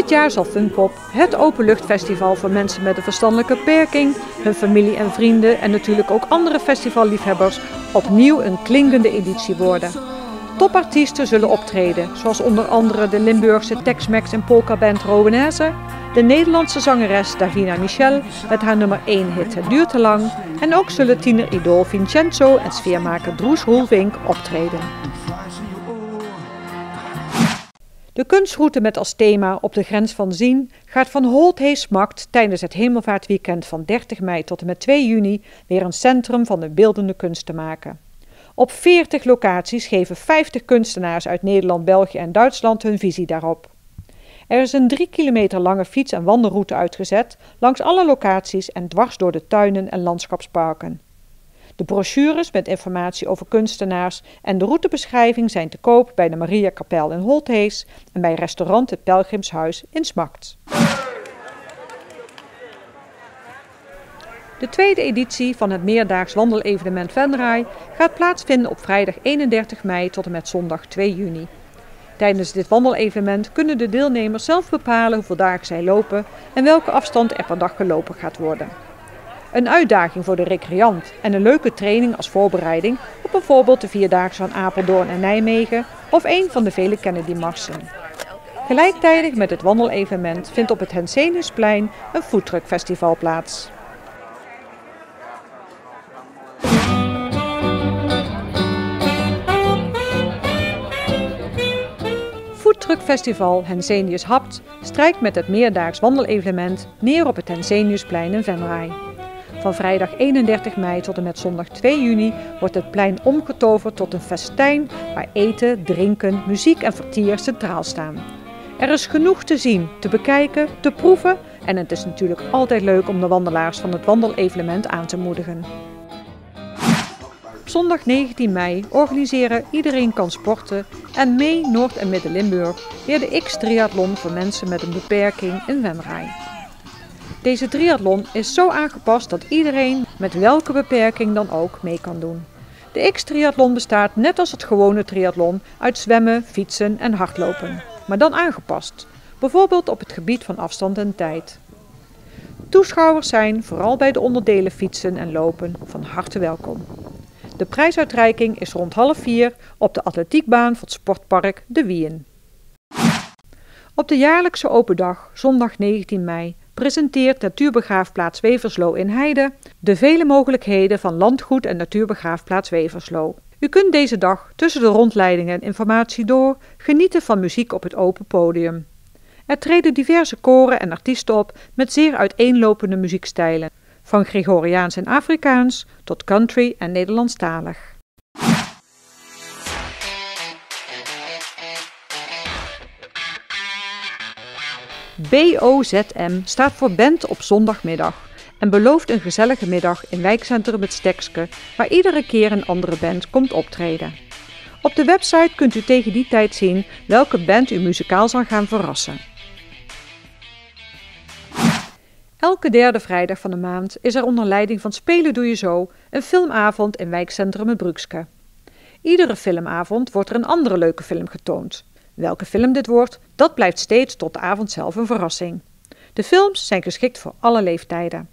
Dit jaar zal Funkpop, het openluchtfestival voor mensen met een verstandelijke beperking, hun familie en vrienden en natuurlijk ook andere festivalliefhebbers, opnieuw een klinkende editie worden. Topartiesten zullen optreden, zoals onder andere de Limburgse Tex-Mex en polkaband Rowenaise, de Nederlandse zangeres Davina Michel met haar nummer 1 hit Het duurt te lang en ook zullen tieneridool Vincenzo en sfeermaker Droes Roelvink optreden. De kunstroute met als thema Op de grens van zien gaat van Holt-Hees-Smacht tijdens het Hemelvaartweekend van 30 mei tot en met 2 juni weer een centrum van de beeldende kunst te maken. Op 40 locaties geven 50 kunstenaars uit Nederland, België en Duitsland hun visie daarop. Er is een 3 kilometer lange fiets- en wandelroute uitgezet langs alle locaties en dwars door de tuinen en landschapsparken. De brochures met informatie over kunstenaars en de routebeschrijving zijn te koop bij de Mariakapel in Holt-Hees en bij restaurant Het Pelgrimshuis in Smacht. De tweede editie van het meerdaags wandelevenement Venray gaat plaatsvinden op vrijdag 31 mei tot en met zondag 2 juni. Tijdens dit wandelevenement kunnen de deelnemers zelf bepalen hoeveel dagen zij lopen en welke afstand er per dag gelopen gaat worden. Een uitdaging voor de recreant en een leuke training als voorbereiding op bijvoorbeeld de vierdaagse van Apeldoorn en Nijmegen of een van de vele Kennedy-marsen. Gelijktijdig met het wandelevenement vindt op het Henseniusplein een foodtruckfestival plaats. Foodtruckfestival Hensenius Hapt strijkt met het meerdaags wandelevenement neer op het Henseniusplein in Venray. Van vrijdag 31 mei tot en met zondag 2 juni wordt het plein omgetoverd tot een festijn waar eten, drinken, muziek en vertier centraal staan. Er is genoeg te zien, te bekijken, te proeven en het is natuurlijk altijd leuk om de wandelaars van het wandelevenement aan te moedigen. Op zondag 19 mei organiseren Iedereen kan sporten en mee Noord- en Midden-Limburg weer de X-triathlon voor mensen met een beperking in Venray. Deze triathlon is zo aangepast dat iedereen met welke beperking dan ook mee kan doen. De X-triathlon bestaat net als het gewone triathlon uit zwemmen, fietsen en hardlopen, maar dan aangepast, bijvoorbeeld op het gebied van afstand en tijd. Toeschouwers zijn, vooral bij de onderdelen fietsen en lopen, van harte welkom. De prijsuitreiking is rond 3:30 op de atletiekbaan van het sportpark De Wien. Op de jaarlijkse open dag, zondag 19 mei, presenteert Natuurbegraafplaats Weverslo in Heide de vele mogelijkheden van landgoed en Natuurbegraafplaats Weverslo. U kunt deze dag tussen de rondleidingen en informatie door genieten van muziek op het open podium. Er treden diverse koren en artiesten op met zeer uiteenlopende muziekstijlen, van Gregoriaans en Afrikaans tot country en Nederlandstalig. BOZM staat voor Band op zondagmiddag en belooft een gezellige middag in wijkcentrum Het Stekske, waar iedere keer een andere band komt optreden. Op de website kunt u tegen die tijd zien welke band u muzikaal zal gaan verrassen. Elke derde vrijdag van de maand is er onder leiding van Spelen Doe Je Zo een filmavond in wijkcentrum Het Brukske. Iedere filmavond wordt er een andere leuke film getoond. Welke film dit wordt, dat blijft steeds tot de avond zelf een verrassing. De films zijn geschikt voor alle leeftijden.